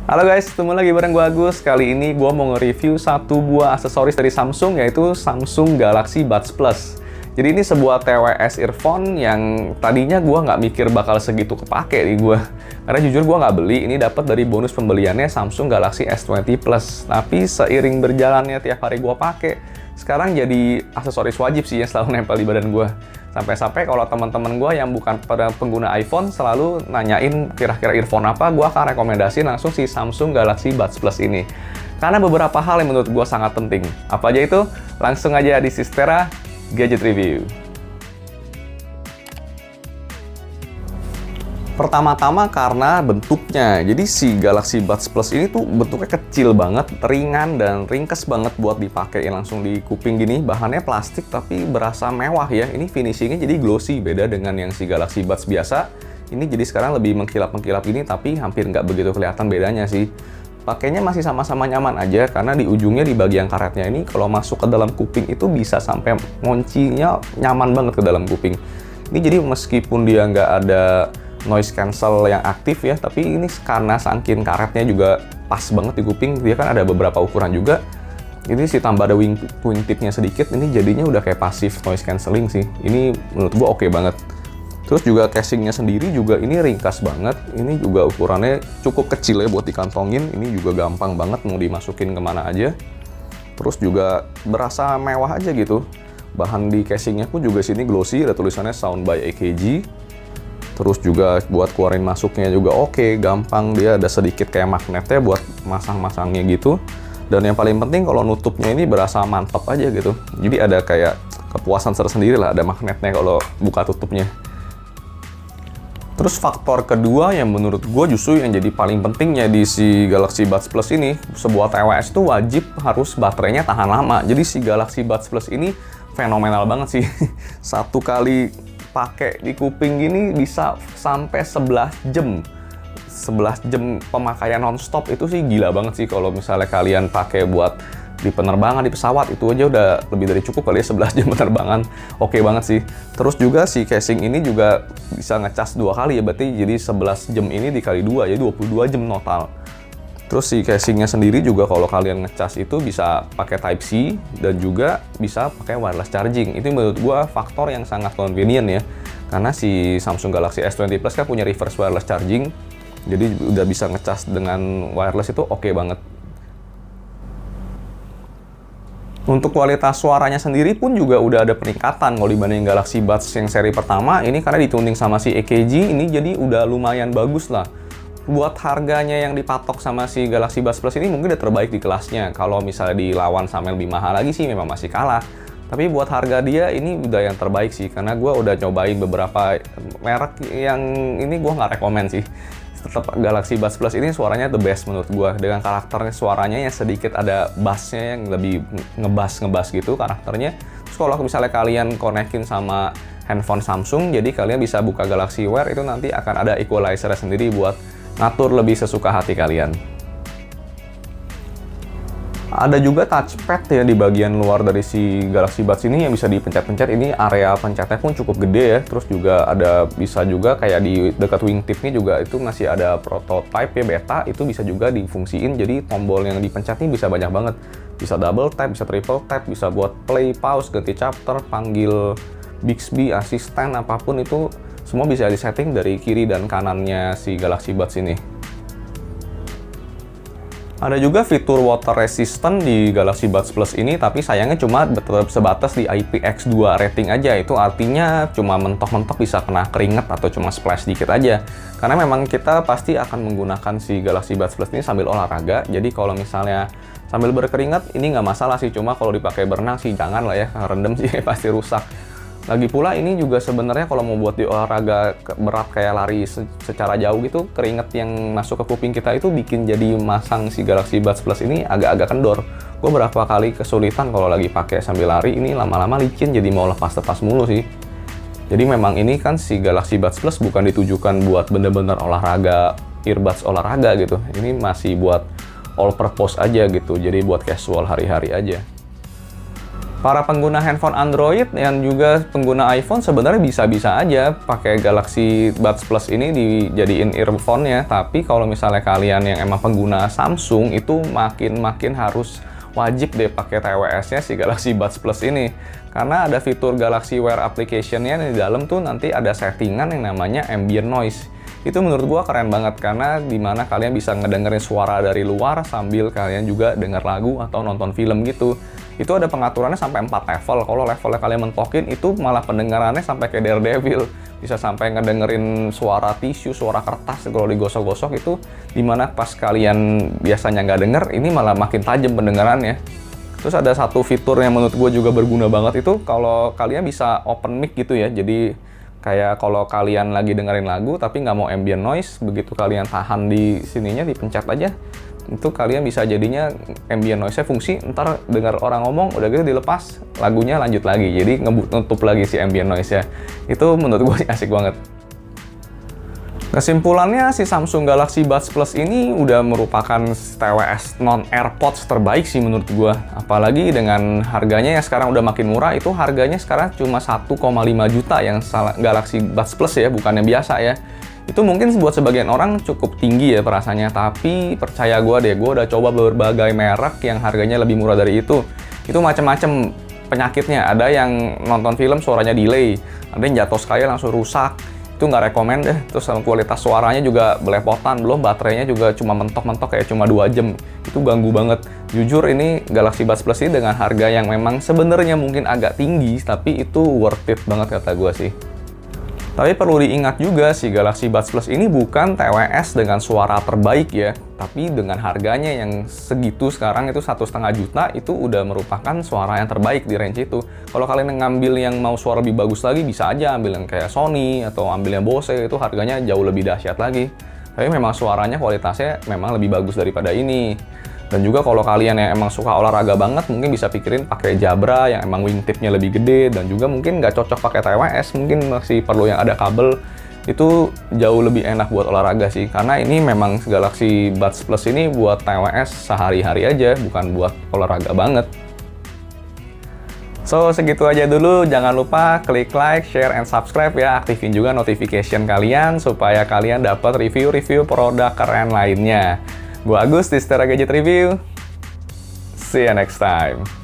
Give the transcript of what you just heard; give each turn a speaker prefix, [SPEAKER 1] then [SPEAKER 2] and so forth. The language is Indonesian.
[SPEAKER 1] Halo guys, ketemu lagi bareng gue Agus. Kali ini gue mau nge-review satu buah aksesoris dari Samsung, yaitu Samsung Galaxy Buds Plus. Jadi ini sebuah TWS earphone yang tadinya gue nggak mikir bakal segitu kepake di gue. Karena jujur gue nggak beli, ini dapat dari bonus pembeliannya Samsung Galaxy S20 Plus. Tapi seiring berjalannya tiap hari gue pakai, sekarang jadi aksesoris wajib sih yang selalu nempel di badan gue. Sampai-sampai kalau teman-teman gue yang bukan pada pengguna iPhone selalu nanyain kira-kira earphone apa, gue akan rekomendasi langsung si Samsung Galaxy Buds Plus ini. Karena beberapa hal yang menurut gue sangat penting. Apa aja itu? Langsung aja di Sistera Gadget Review. Pertama-tama karena bentuknya. Jadi si Galaxy Buds Plus ini tuh bentuknya kecil banget, ringan dan ringkes banget buat dipakai langsung di kuping gini. Bahannya plastik tapi berasa mewah ya. Ini finishingnya jadi glossy, beda dengan yang si Galaxy Buds biasa. Ini jadi sekarang lebih mengkilap-mengkilap gini, tapi hampir nggak begitu kelihatan bedanya sih. Pakainya masih sama-sama nyaman aja, karena di ujungnya di bagian karetnya ini kalau masuk ke dalam kuping itu bisa sampai ngoncinya nyaman banget ke dalam kuping. Ini jadi meskipun dia nggak ada noise cancel yang aktif ya, tapi ini karena saking karetnya juga pas banget di kuping, dia kan ada beberapa ukuran juga. Ini sih tambah ada wingtipnya sedikit, ini jadinya udah kayak pasif noise cancelling sih. Ini menurut gua oke banget. Terus juga casingnya sendiri juga ini ringkas banget. Ini juga ukurannya cukup kecil ya buat dikantongin. Ini juga gampang banget mau dimasukin kemana aja. Terus juga berasa mewah aja gitu. Bahan di casingnya pun juga sini glossy, ada tulisannya Sound by AKG. Terus juga buat keluarin masuknya juga oke, gampang. Dia ada sedikit kayak magnetnya buat masang-masangnya gitu. Dan yang paling penting kalau nutupnya ini berasa mantap aja gitu. Jadi ada kayak kepuasan tersendiri lah, ada magnetnya kalau buka tutupnya. Terus faktor kedua yang menurut gue justru yang jadi paling pentingnya di si Galaxy Buds Plus ini, sebuah TWS itu wajib harus baterainya tahan lama. Jadi si Galaxy Buds Plus ini fenomenal banget sih. Satu kali pakai di kuping gini bisa sampai 11 jam. 11 jam pemakaian nonstop itu sih gila banget sih. Kalau misalnya kalian pakai buat di penerbangan, di pesawat, itu aja udah lebih dari cukup kali ya, 11 jam penerbangan. Oke banget sih. Terus juga si casing ini juga bisa ngecas 2 kali ya, berarti jadi 11 jam ini dikali 2 ya, 22 jam total. Terus si casingnya sendiri juga kalau kalian ngecas itu bisa pakai Type-C dan juga bisa pakai wireless charging. Itu menurut gua faktor yang sangat convenient ya. Karena si Samsung Galaxy S20 Plus kan punya reverse wireless charging. Jadi udah bisa ngecas dengan wireless, itu oke banget. Untuk kualitas suaranya sendiri pun juga udah ada peningkatan kalau dibanding Galaxy Buds yang seri pertama. Ini karena dituning sama si AKG, ini jadi udah lumayan bagus lah. Buat harganya yang dipatok sama si Galaxy Buds Plus ini mungkin udah terbaik di kelasnya. Kalau misalnya dilawan sama yang lebih mahal lagi sih memang masih kalah. Tapi buat harga dia ini udah yang terbaik sih. Karena gue udah cobain beberapa merek yang ini gue nggak rekomen sih. Tetap Galaxy Buds Plus ini suaranya the best menurut gue. Dengan karakter suaranya yang sedikit ada bassnya yang lebih ngebas gitu karakternya. Terus kalau misalnya kalian konekin sama handphone Samsung, jadi kalian bisa buka Galaxy Wear, itu nanti akan ada equalizer sendiri buat ngatur lebih sesuka hati kalian. Ada juga touchpad ya di bagian luar dari si Galaxy Buds ini yang bisa dipencet-pencet. Ini area pencetnya pun cukup gede ya. Terus juga ada bisa juga kayak di dekat wingtipnya juga itu masih ada prototype ya, beta, itu bisa juga difungsiin. Jadi tombol yang dipencet ini bisa banyak banget. Bisa double tap, bisa triple tap, bisa buat play, pause, ganti chapter, panggil Bixby, asisten, apapun itu semua bisa disetting dari kiri dan kanannya si Galaxy Buds ini. Ada juga fitur water resistant di Galaxy Buds Plus ini, tapi sayangnya cuma tetap sebatas di IPX2 rating aja. Itu artinya cuma mentok-mentok bisa kena keringet atau cuma splash dikit aja. Karena memang kita pasti akan menggunakan si Galaxy Buds Plus ini sambil olahraga. Jadi kalau misalnya sambil berkeringat ini nggak masalah sih, cuma kalau dipakai berenang sih jangan lah ya, rendem sih pasti rusak. Lagi pula ini juga sebenarnya kalau mau buat di olahraga berat kayak lari secara jauh gitu, keringet yang masuk ke kuping kita itu bikin jadi masang si Galaxy Buds Plus ini agak-agak kendor. Gue berapa kali kesulitan kalau lagi pakai sambil lari, ini lama-lama licin jadi mau lepas-lepas mulu sih. Jadi memang ini kan si Galaxy Buds Plus bukan ditujukan buat bener-bener olahraga, earbuds olahraga gitu. Ini masih buat all purpose aja gitu, jadi buat casual hari-hari aja. Para pengguna handphone Android dan juga pengguna iPhone sebenarnya bisa-bisa aja pakai Galaxy Buds Plus ini dijadiin earphone-nya. Tapi kalau misalnya kalian yang emang pengguna Samsung itu makin harus wajib deh pakai TWS-nya si Galaxy Buds Plus ini. Karena ada fitur Galaxy Wear application-nya di dalam tuh nanti ada settingan yang namanya ambient noise. Itu menurut gua keren banget karena dimana kalian bisa ngedengerin suara dari luar sambil kalian juga denger lagu atau nonton film gitu. Itu ada pengaturannya sampai 4 level. Kalau levelnya kalian mentokin itu malah pendengarannya sampai kayak Daredevil. Bisa sampai ngedengerin suara tisu, suara kertas kalau digosok-gosok itu dimana pas kalian biasanya nggak denger, ini malah makin tajam pendengarannya. Terus ada satu fitur yang menurut gue juga berguna banget itu kalau kalian bisa open mic gitu ya. Jadi kayak kalau kalian lagi dengerin lagu tapi nggak mau ambient noise, begitu kalian tahan di sininya, dipencet aja, itu kalian bisa jadinya ambient noise-nya fungsi, ntar dengar orang ngomong, udah gitu dilepas, lagunya lanjut lagi. Jadi nutup lagi si ambient noise-nya. Itu menurut gue asik banget. Kesimpulannya, si Samsung Galaxy Buds Plus ini udah merupakan TWS non-AirPods terbaik sih menurut gue. Apalagi dengan harganya yang sekarang udah makin murah, itu harganya sekarang cuma 1,5 juta yang Galaxy Buds Plus ya, bukan yang biasa ya. Itu mungkin buat sebagian orang cukup tinggi ya perasanya, tapi percaya gue deh, gue udah coba berbagai merek yang harganya lebih murah dari itu. Itu macam-macam penyakitnya, ada yang nonton film suaranya delay, ada yang jatuh sekali langsung rusak. Itu nggak rekomen deh. Terus kualitas suaranya juga belepotan, belum baterainya juga cuma mentok-mentok kayak cuma 2 jam. Itu ganggu banget. Jujur ini Galaxy Buds Plus ini dengan harga yang memang sebenarnya mungkin agak tinggi, tapi itu worth it banget kata gue sih. Tapi perlu diingat juga si Galaxy Buds Plus ini bukan TWS dengan suara terbaik ya, tapi dengan harganya yang segitu sekarang itu 1,5 juta itu udah merupakan suara yang terbaik di range itu. Kalau kalian ngambil yang mau suara lebih bagus lagi bisa aja ambil yang kayak Sony atau ambil yang Bose, itu harganya jauh lebih dahsyat lagi. Tapi memang suaranya kualitasnya memang lebih bagus daripada ini. Dan juga kalau kalian yang emang suka olahraga banget, mungkin bisa pikirin pakai Jabra yang emang wingtipnya lebih gede, dan juga mungkin nggak cocok pakai TWS, mungkin masih perlu yang ada kabel. Itu jauh lebih enak buat olahraga sih, karena ini memang Galaxy Buds Plus ini buat TWS sehari-hari aja, bukan buat olahraga banget. So, segitu aja dulu. Jangan lupa klik like, share, and subscribe ya. Aktifin juga notification kalian supaya kalian dapat review-review produk keren lainnya. Gua Agus di Setera Gadget Review. See you next time.